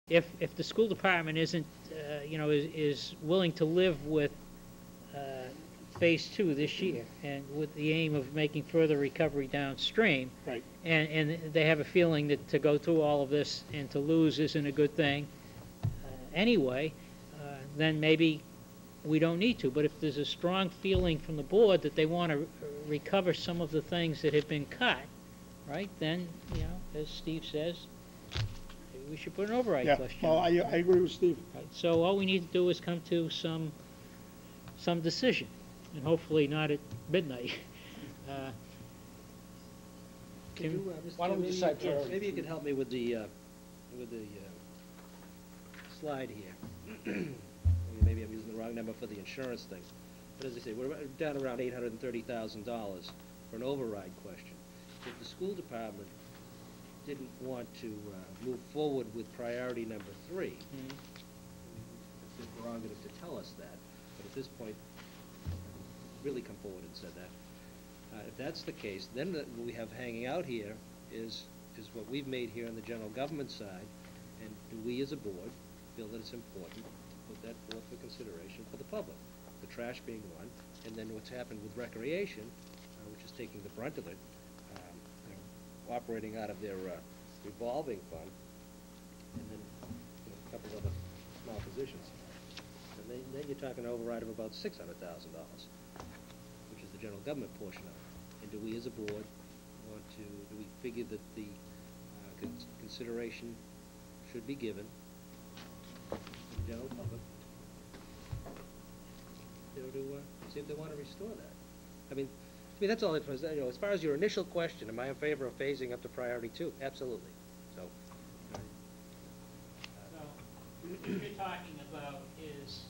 if the school department isn't, is willing to live with phase two this year, and with the aim of making further recovery downstream, Right. and they have a feeling that to go through all of this and to lose isn't a good thing anyway, then maybe we don't need to. But if there's a strong feeling from the board that they want to recover some of the things that have been cut, right, then, as Steve says, maybe we should put an override question. Well, I agree with Steve. Right. So all we need to do is come to some decision, and hopefully not at midnight. Why don't we decide priority? Maybe you could help me with the slide here. Maybe I'm using the wrong number for the insurance thing. But as I say, we're down around $830,000 for an override question. If the school department didn't want to move forward with priority number 3, it's their prerogative to tell us that. But at this point, really come forward and said that. If that's the case, then what we have hanging out here is what we've made here on the general government side, and do we as a board feel that it's important to put that forth for consideration for the public, the trash being one, and then what's happened with recreation, which is taking the brunt of it, operating out of their revolving fund, and then a couple of other small positions. And then you're talking an override of about $600,000, which is the general government portion of it. And do we as a board do we figure that the consideration should be given to the general public, to see if they want to restore that? I mean, that's all it was. As far as your initial question, am I in favor of phasing up to priority 2? Absolutely. So, what you're talking about is,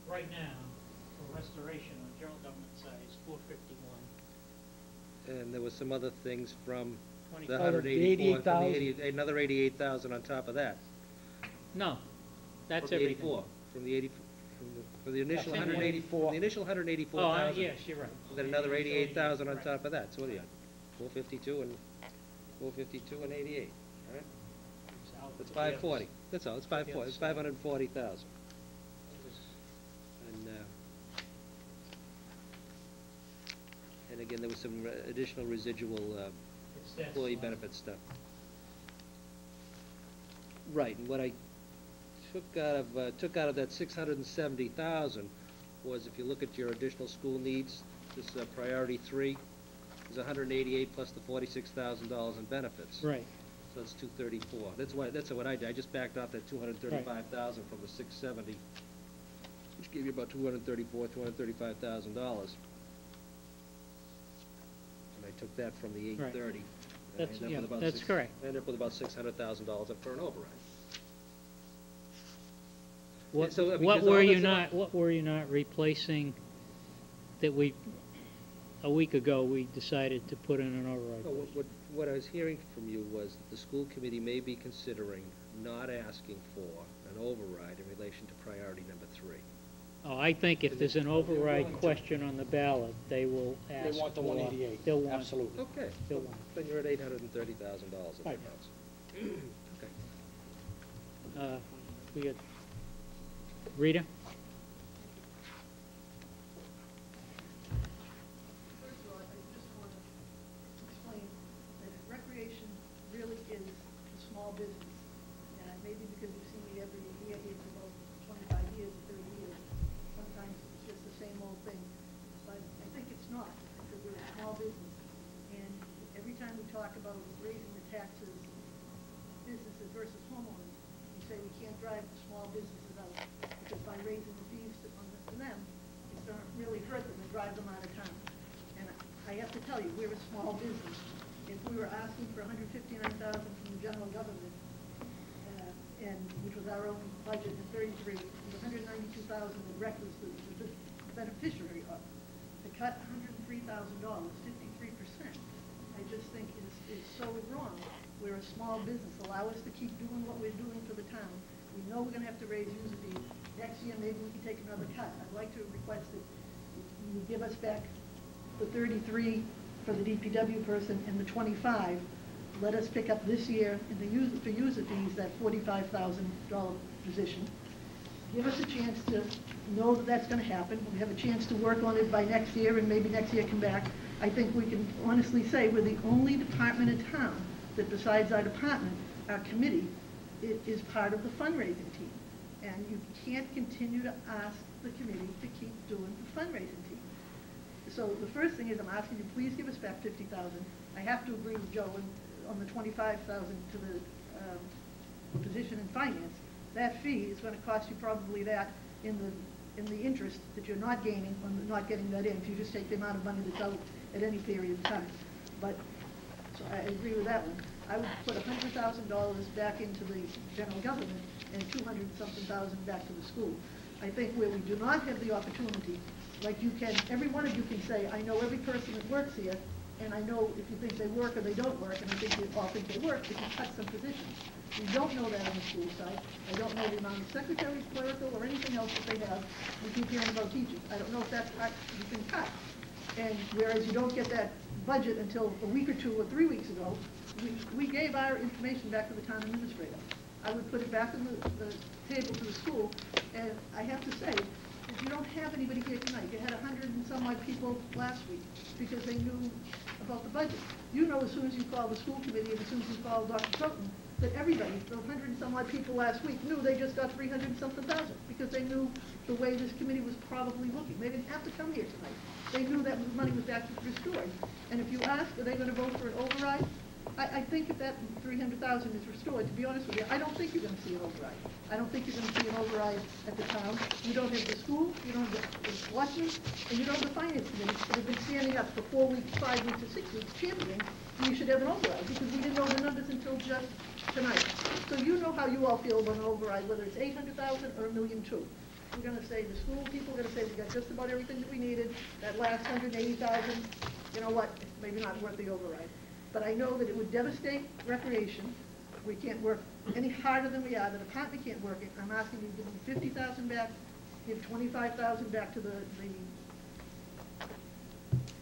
right now, for restoration on the general government side is 451. and there was some other things from the 184, 184, another 88,000 on top of that. No, that's From the everything. 84, for the initial That's 184, the initial 184,000. Oh, yes, you're right. Then another 88,000 on Right. top of that. So what do you got? 452 and 88. All right. That's 540. That's all. It's 540. It's 540,000. And again, there was some additional residual employee benefit stuff. Right. And what I took out of that 670,000 was, if you look at your additional school needs, this priority 3 is 188 plus the $46,000 in benefits. Right. So that's 234. That's what I did. I just backed off that 235,000 from the 670, which gave you about $235,000. And I took that from the 830. Right. That's correct. I ended up with about $600,000 for an override. What, So, I mean, what there's all were you this- not? What were you not replacing? That a week ago we decided to put in an override. No, what I was hearing from you was that the school committee may be considering not asking for an override in relation to priority number 3. Oh, I think if there's an override question on the ballot, they will ask. They want the for- 188. They'll want. Absolutely. Okay. They'll want. Then you're at $830,000 if Right. that helps. Okay. We got Rita. First of all, I just want to explain that recreation really is a small business. And maybe because you've seen me every year here for about 25 years or 30 years, sometimes it's just the same old thing. But I think it's not, because we're a small business. And every time we talk about raising the taxes, businesses versus homeowners, we say we can't drive the small businesses out, because by raising the fees to them, it's going to really hurt them and drive them out of town. And I have to tell you, we're a small business. If we were asking for $159,000 from the general government, and which was our own budget at 33, and $192,000 that rec was the beneficiary of, to cut $103,000, 53%, I just think is so wrong. We're a small business. Allow us to keep doing what we're doing for the town. We know we're going to have to raise user fees. Next year, maybe we can take another cut. I'd like to request that you give us back the 33 for the DPW person and the 25 let us pick up this year in the user fees, that $45,000 position. Give us a chance to know that that's going to happen. We have a chance to work on it by next year, and maybe next year come back. I think we can honestly say we're the only department in town that, besides our department, our committee, it is part of the fundraising team. And you can't continue to ask the committee to keep doing the fundraising team. So the first thing is, I'm asking you, please give us back $50,000. I have to agree with Joe on the $25,000 to the position in finance. That fee is going to cost you probably that in the interest that you're not gaining on not getting that in, if you just take the amount of money that's out at any period of time. But, so I agree with that one. I would put $100,000 back into the general government and 200-something thousand back to the school. I think where we do not have the opportunity, like you can, every one of you can say, I know every person that works here, and I know if you think they work or they don't work, and I think you all think they work, if you cut some positions. We don't know that on the school side. I don't know the amount of secretaries, clerical, or anything else that they have. We keep hearing about teachers. I don't know if that's you can cut. And whereas you don't get that budget until a week or 2 or 3 weeks ago, we gave our information back to the town administrator. I would put it back on the table to the school, and I have to say, you don't have anybody here tonight. You had 100 and some odd people last week because they knew about the budget. You know as soon as you call the school committee and as soon as you call Dr. Troughton, that everybody, those 100 and some odd people last week, knew they just got 300 and something thousand because they knew the way this committee was probably looking. They didn't have to come here tonight. They knew that money was actually restored. And if you ask, are they going to vote for an override? I think if that 300,000 is restored, to be honest with you, I don't think you're going to see an override. I don't think you're going to see an override at the town. You don't have the school, you don't have the selectmen, and you don't have the finance committee that have been standing up for 4 weeks, 5 weeks, or 6 weeks championing. You should have an override because we didn't know the numbers until just tonight. So you know how you all feel about an override, whether it's 800,000 or $1.2 million. We're going to say, the school people are going to say, we got just about everything that we needed. That last 180,000, you know what, it's maybe not worth the override. But I know that it would devastate recreation. We can't work any harder than we are. The department can't work it. I'm asking you to give them 50,000 back, give 25,000 back to the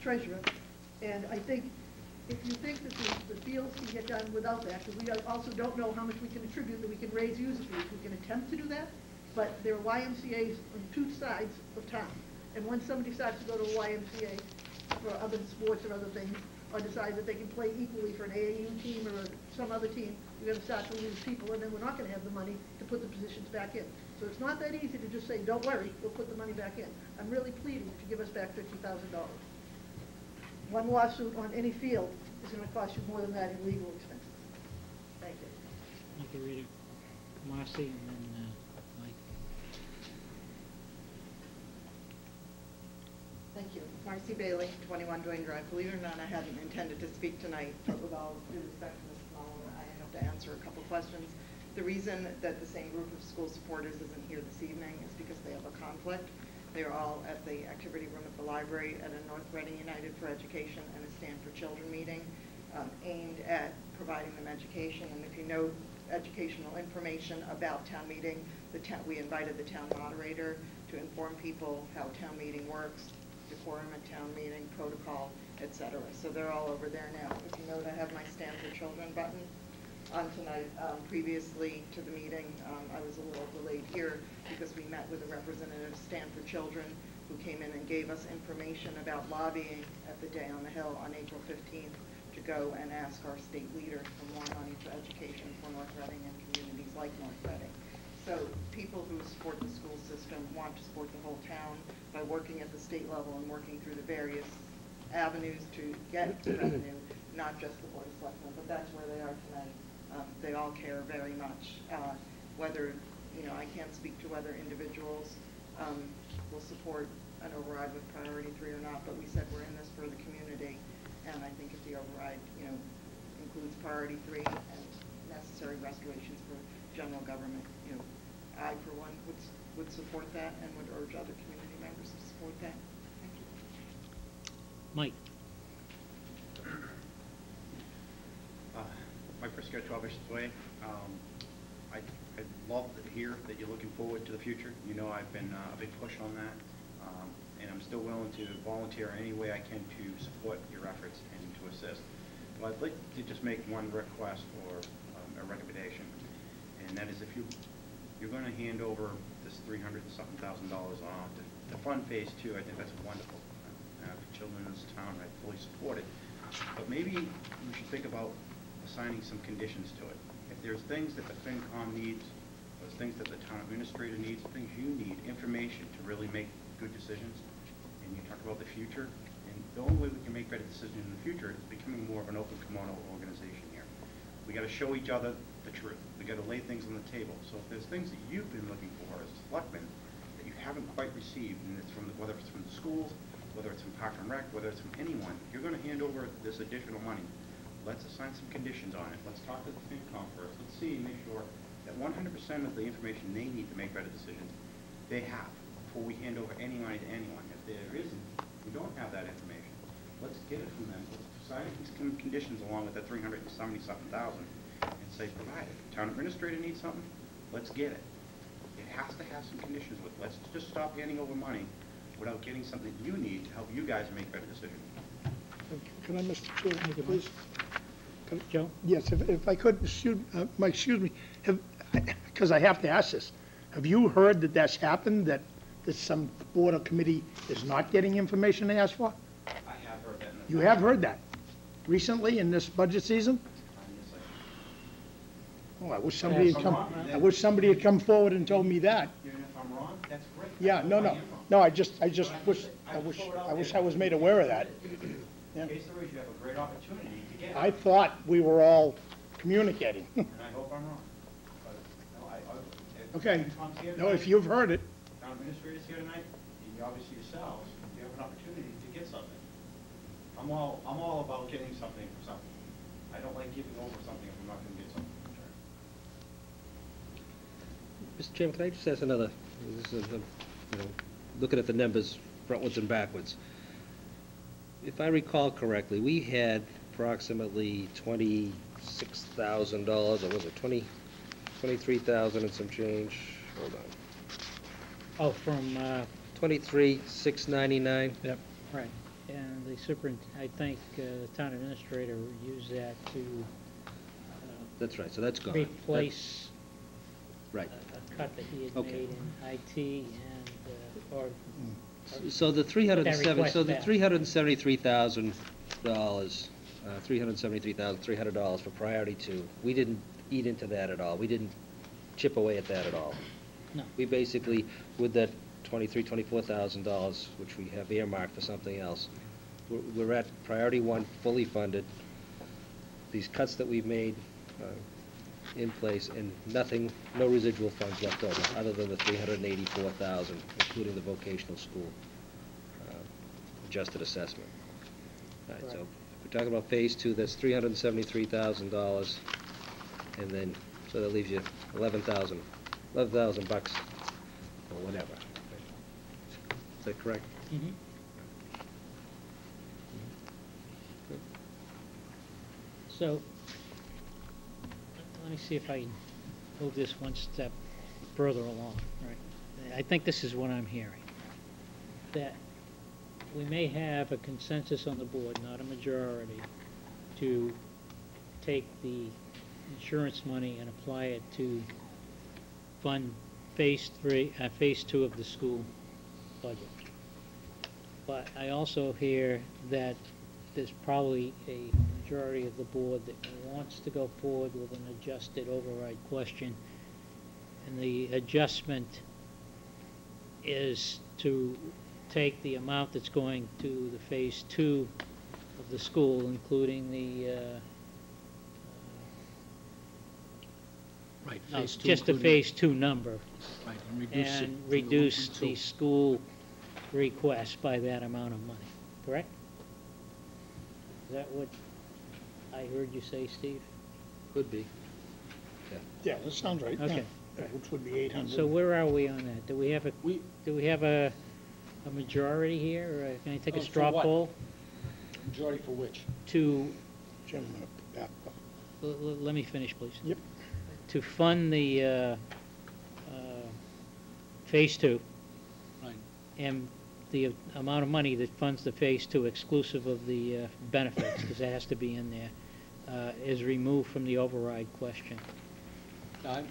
treasurer. And I think if you think that the fields can get done without that, because we also don't know how much we can attribute that we can raise user fees. We can attempt to do that, but there are YMCA's on 2 sides of town. And once somebody starts to go to a YMCA for other sports or other things, or decide that they can play equally for an AAU team or some other team, you're going to start to lose people, and then we're not going to have the money to put the positions back in. So it's not that easy to just say, don't worry, we'll put the money back in. I'm really pleading to give us back $50,000. One lawsuit on any field is going to cost you more than that in legal expenses. Thank you. You can read it, Marcy, and then Mike. Thank you. Marcy Bailey, 21 Duane Drive. Believe it or not, I hadn't intended to speak tonight, but with all due respect to Ms. Mullin, I have to answer a couple questions. The reason that the same group of school supporters isn't here this evening is because they have a conflict. They are all at the activity room at the library at a North Reading United for Education and a Stand for Children meeting aimed at providing them education. And if you know educational information about town meeting, we invited the town moderator to inform people how town meeting works, decorum at town meeting, protocol, etc. So they're all over there now. If you note, I have my Stand for Children button on tonight. Previously to the meeting, I was a little delayed here because we met with a representative of Stand for Children who came in and gave us information about lobbying at the Day on the Hill on April 15th to go and ask our state leader for more money for education for North Reading and communities like North Reading. So people who support the school system want to support the whole town by working at the state level and working through the various avenues to get revenue, not just the Board of Selectmen, but that's where they are tonight. They all care very much. Whether, I can't speak to whether individuals will support an override with priority 3 or not, but we said we're in this for the community, and I think if the override, includes priority 3 and necessary restorations for general government, I, for one, would support that and would urge other community members to support that. Thank you. Mike. Mike Briscoe, 12 Bishops Way. I love to hear that you're looking forward to the future. I've been a big push on that, and I'm still willing to volunteer in any way I can to support your efforts and to assist. Well, I'd like to just make one request or a recommendation, and that is if you're going to hand over this $300 and something thousand on to fund phase 2, I think that's wonderful. For children in this town, I fully support it. But maybe we should think about assigning some conditions to it. If there's things that the FinCom needs, there's things that the town administrator needs, things you need, information to really make good decisions, and you talk about the future, and the only way we can make better decisions in the future is becoming more of an open kimono organization here. We got to show each other the truth. We got to lay things on the table. So if there's things that you've been looking for as selectmen that you haven't quite received, and it's from whether it's from the schools, whether it's from Park and Rec, whether it's from anyone, you're going to hand over this additional money. Let's assign some conditions on it. Let's talk to the FinCom first. Let's see and make sure that 100% of the information they need to make better decisions, they have before we hand over any money to anyone. If there isn't, we don't have that information. Let's get it from them. Let's assign some conditions along with that $370-something thousand and say, provide it. If the town administrator needs something, let's get it. It has to have some conditions with it. Let's just stop handing over money without getting something you need to help you guys make better decisions. Can I, Mr. Chair, please? Joe? Yes, if I could, Mike, excuse me, because I have to ask this. Have you heard that that's happened, that some board or committee is not getting information they asked for? I have heard that. You have heard that? Recently, in this budget season? Oh, I wish somebody had come forward and told me that. Even if I'm wrong, that's great. Yeah, no. No, I just wish I was made aware of that. Yeah. In case there is, you have a great opportunity to get it. I thought we were all communicating. And I hope I'm wrong. But, no, if Okay. FinCom's here No, if tonight, you've heard it, town administrator's here tonight, and you obviously yourselves, you have an opportunity to get something. I'm all about getting something for something. I don't like giving over something if I'm not gonna get something in return. Mr. Chairman, can I just ask another, this is, looking at the numbers frontwards and backwards. If I recall correctly, we had approximately $26,000, or was it 23,000 and some change? Hold on. Oh, from, 23,699. Yep. Right, and the I think the town administrator used that to That's right, so that's gone. replace Right. a cut that he had Okay. made in IT and, or So the request back. $373,000, $373,300 for priority 2, we didn't eat into that at all. We didn't chip away at that at all. No. We basically, with that $24,000, which we have earmarked for something else, we're at priority 1 fully funded. These cuts that we've made in place, and nothing, no residual funds left over, other than the $384,000, including the vocational school adjusted assessment. All right, so Correct. if we're talking about phase 2, that's $373,000, and then, so that leaves you $11,000 bucks, or whatever. Is that correct? Mhm. So, let me see if I can move this one step further along, right? I think this is what I'm hearing, that we may have a consensus on the board, not a majority, to take the insurance money and apply it to fund phase 2 of the school budget. But I also hear that there's probably a majority of the board that wants to go forward with an adjusted override question. And the adjustment is to take the amount that's going to the phase 2 of the school, including the, Right, no, phase 2 just the including- phase 2 number, Right, and reduce it. and to the reduce 1.2. the school request by that amount of money, correct? Is that what I heard you say, Steve? Could be. yeah, that sounds right. Okay. Yeah, which would be 800. So where are we on that? Do we have a majority here, or can I take a For straw what? poll Majority for which? to, Jim, back up. let me finish, please. Yep. To fund the phase 2, Right. and the amount of money that funds the phase 2 exclusive of the benefits, because that has to be in there, is removed from the override question. I'm